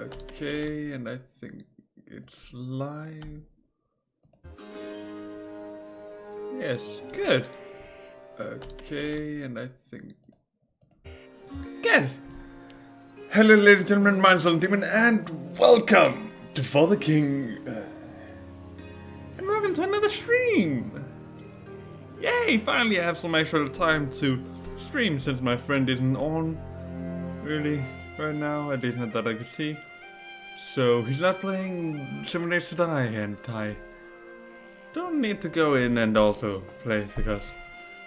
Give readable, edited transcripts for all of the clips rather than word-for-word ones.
Okay, and I think it's live. Yes, good. Okay, and I think... Good! Hello ladies and gentlemen, my name's AwesomeDemon, and welcome to For the King. And welcome to another stream! Yay, finally I have some extra time to stream since my friend isn't on, really, right now, at least not that I can see. So he's not playing 7 Days to Die, and I don't need to go in and also play because,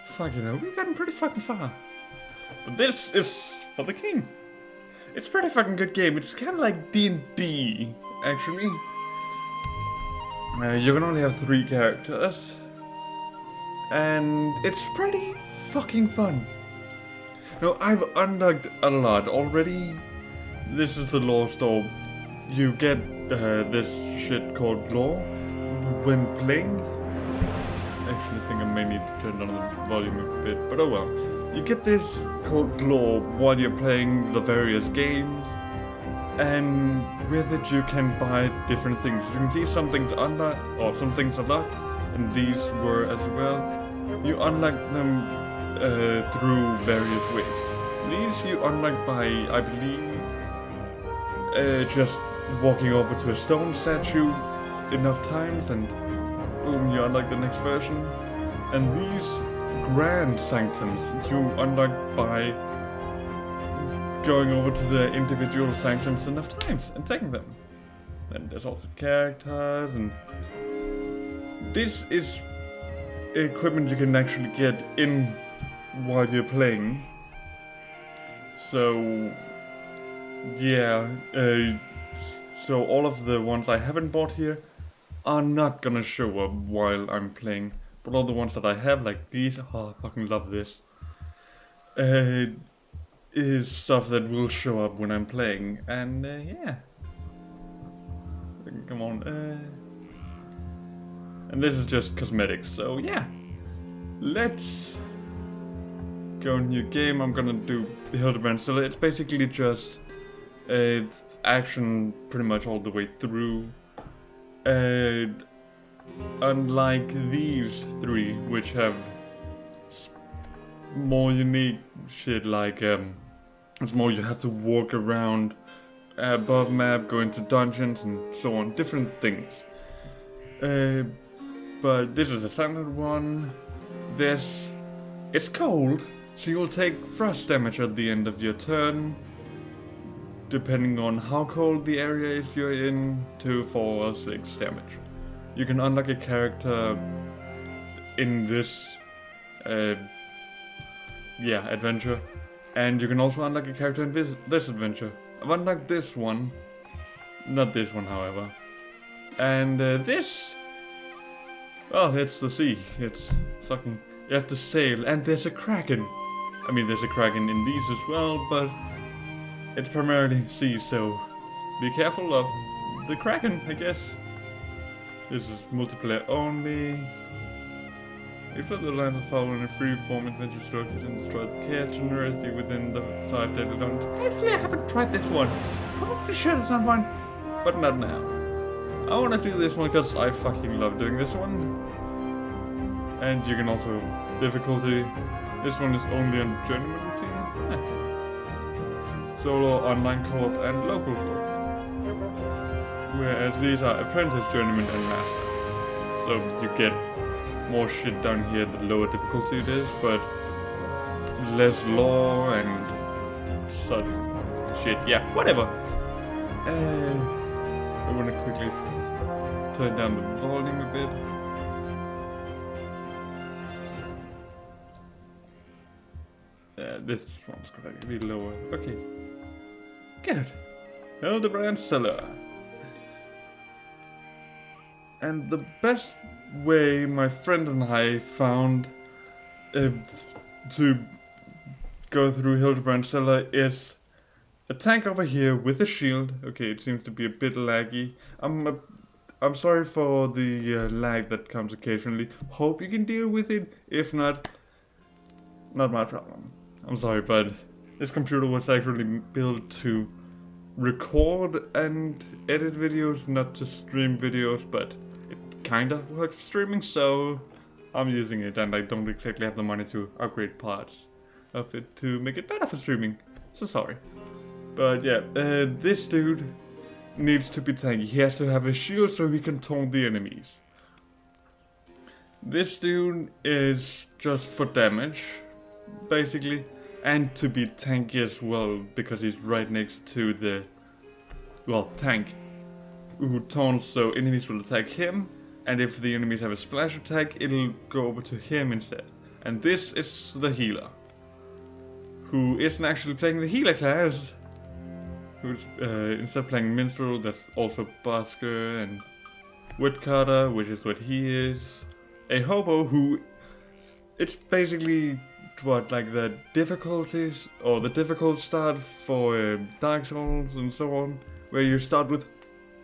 fuck, you know, we've gotten pretty fucking far. But this is For the King. It's a pretty fucking good game. It's kind of like D&D, actually. You can only have 3 characters, and it's pretty fucking fun. Now, I've unlocked a lot already. This is the lore store. You get this shit called lore when playing. Actually, I think I may need to turn down the volume a bit, but oh well. You get this called lore while you're playing the various games, and with it you can buy different things. You can see some things unlocked, or some things unlocked, and these were as well. You unlock them through various ways. These you unlock by, I believe, just walking over to a stone statue enough times and boom, you unlock the next version. And these grand sanctums you unlock by going over to the individual sanctums enough times and taking them. And there's also characters, and this is equipment you can actually get in while you're playing. So yeah, so all of the ones I haven't bought here are not gonna show up while I'm playing, but all the ones that I have, like these, oh, I fucking love this, is stuff that will show up when I'm playing, and yeah. Come on, and this is just cosmetics, so yeah. Let's go new game. I'm gonna do the AwesomeDemon. So it's basically just action pretty much all the way through. Unlike these 3, which have more unique shit, like it's more you have to walk around above map, go into dungeons and so on, different things. But this is a standard one. It's cold, so you'll take frost damage at the end of your turn, depending on how cold the area is you're in, 2, 4, or 6 damage. You can unlock a character in this adventure, and you can also unlock a character in this adventure. I've unlocked this one, not this one however. And this, oh, it's the sea. It's fucking, you have to sail, and there's a kraken. I mean, there's a kraken in these as well, but it's primarily sea, so be careful of the kraken, I guess. This is multiplayer only. Explore the lands of fall in a free form adventure structures and destroy the chaos generosity within the 5 daily dungeons. Actually, I haven't tried this one. Probably should at some point, but not now. I want to do this one because I fucking love doing this one. And you can also difficulty. This one is only on journeyman routine. Solo, online co-op, and local co-op. Whereas these are apprentice, journeyman, and master. So you get more shit down here the lower difficulty it is, but less lore and such shit. Yeah, whatever. I want to quickly turn down the volume a bit. This one's gonna be lower. Okay. Good. AwesomeDemon Cellar. And the best way my friend and I found to go through AwesomeDemon Cellar is a tank over here with a shield. Okay, it seems to be a bit laggy. I'm sorry for the lag that comes occasionally. Hope you can deal with it. If not, not my problem. I'm sorry, but this computer was actually built to record and edit videos, not to stream videos, but it kinda works for streaming, so I'm using it, and I don't exactly have the money to upgrade parts of it to make it better for streaming, so sorry. But yeah, this dude needs to be tanky. He has to have a shield so he can taunt the enemies. This dude is just for damage, basically, and to be tanky as well, because he's right next to the, well, tank, who taunts, so enemies will attack him, and if the enemies have a splash attack, it'll go over to him instead. And this is the healer, who isn't actually playing the healer class, who's instead playing Minstrel. That's also Busker and Woodcutter, which is what he is. A hobo who, it's basically what, like the difficulties, or the difficult start for Dark Souls and so on, where you start with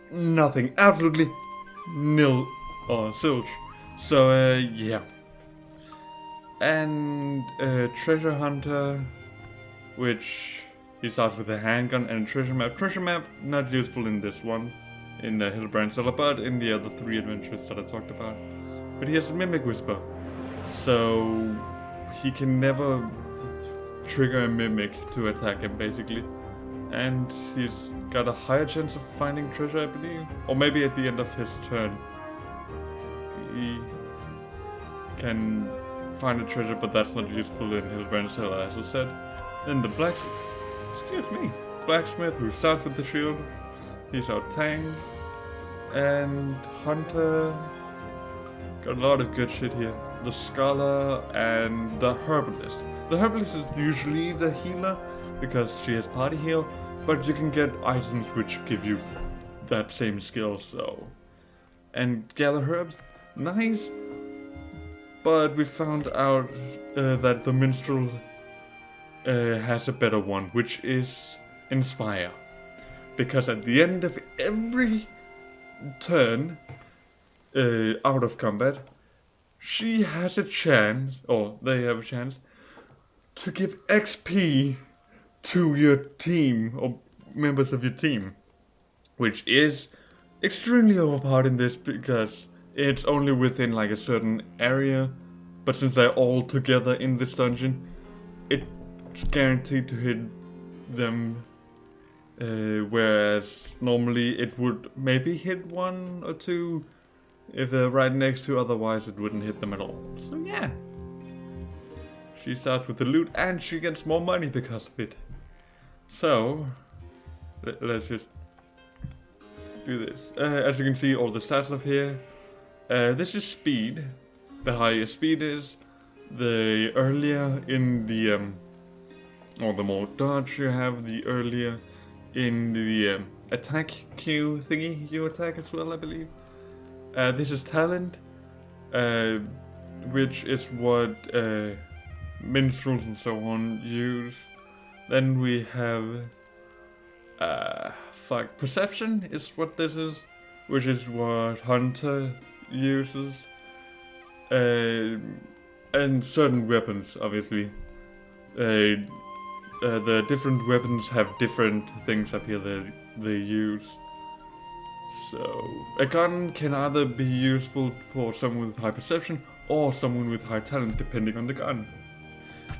nothing, absolutely nil or zilch. So yeah. And Treasure Hunter, which he starts with a handgun and a treasure map. Treasure map not useful in this one, in the Hillbrand Cellar, but in the other 3 adventures that I talked about. But he has a Mimic Whisper, so he can never trigger a Mimic to attack him, basically. And he's got a higher chance of finding treasure, I believe. Or maybe at the end of his turn, he can find a treasure, but that's not useful in Hillbrand Cellar, as I said. Then the blacksmith, who starts with the shield. He's our tank. And Hunter, got a lot of good shit here. The Scholar and the Herbalist. The Herbalist is usually the healer, because she has party heal, but you can get items which give you that same skill, so. And gather herbs, nice. But we found out that the Minstrel has a better one, which is Inspire. Because at the end of every turn out of combat, she has a chance, or they have a chance, to give XP to your team, or members of your team. Which is extremely overpowered in this, because it's only within like a certain area, but since they're all together in this dungeon, it's guaranteed to hit them, whereas normally it would maybe hit 1 or 2 if they're right next to, otherwise it wouldn't hit them at all. So yeah, she starts with the loot and she gets more money because of it. So let's just do this. As you can see, all the stats up here. This is speed. The higher speed is, the earlier in the or the more dodge you have, the earlier in the attack queue thingy you attack as well, I believe. This is talent, which is what minstrels and so on use. Then we have perception is what this is, which is what Hunter uses. And certain weapons, obviously. The different weapons have different things up here that they use. So, a gun can either be useful for someone with high perception or someone with high talent, depending on the gun.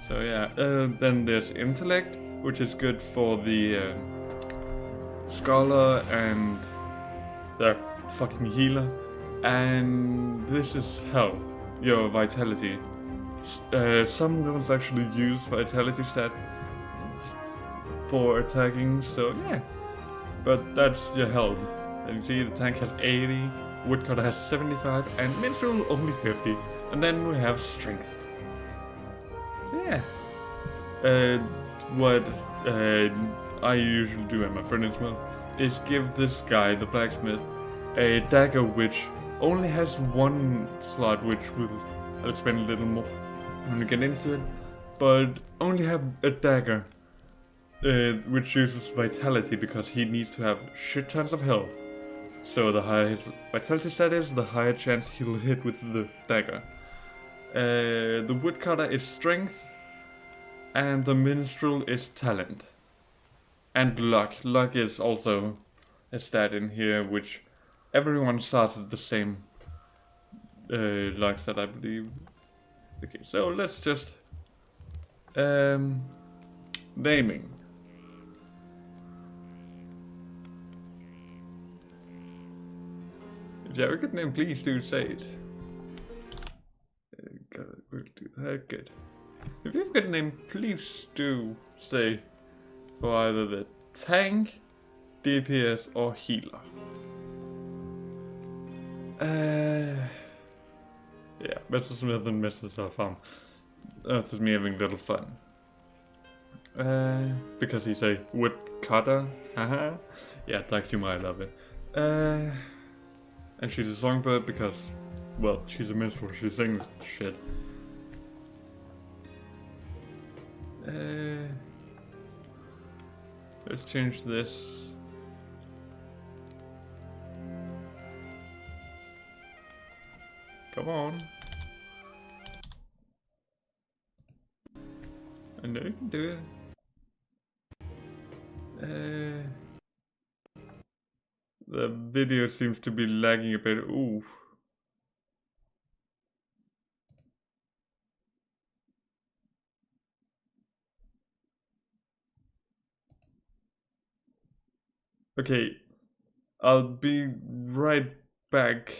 So yeah, then there's intellect, which is good for the scholar and the fucking healer. And this is health, your vitality. Some weapons actually use vitality stat for attacking, so yeah. But that's your health. And you see the tank has 80, Woodcutter has 75, and Minstrel only 50. And then we have strength. So yeah. What I usually do, and my friend as well, is give this guy, the blacksmith, a dagger which only has 1 slot, which I'll explain a little more when we get into it. But only have a dagger which uses vitality, because he needs to have shit tons of health. So the higher his vitality stat is, the higher chance he'll hit with the dagger. The woodcutter is strength, and the minstrel is talent. And luck. Luck is also a stat in here, which everyone starts at the same luck stat, I believe. Okay, so let's just naming. If you have a good name, please do say it. We'll do that. Good. If you have a good name, please do say for either the tank, DPS, or healer. Yeah, Mr. Smith and Mr. Farm. That's just me having a little fun. Because he's a woodcutter. Haha. Yeah, dark humor, I love it. And she's a songbird because, well, she's a minstrel, she sings shit. Let's change this. Come on. I know you can do it. The video seems to be lagging a bit. Ooh. Okay, I'll be right back.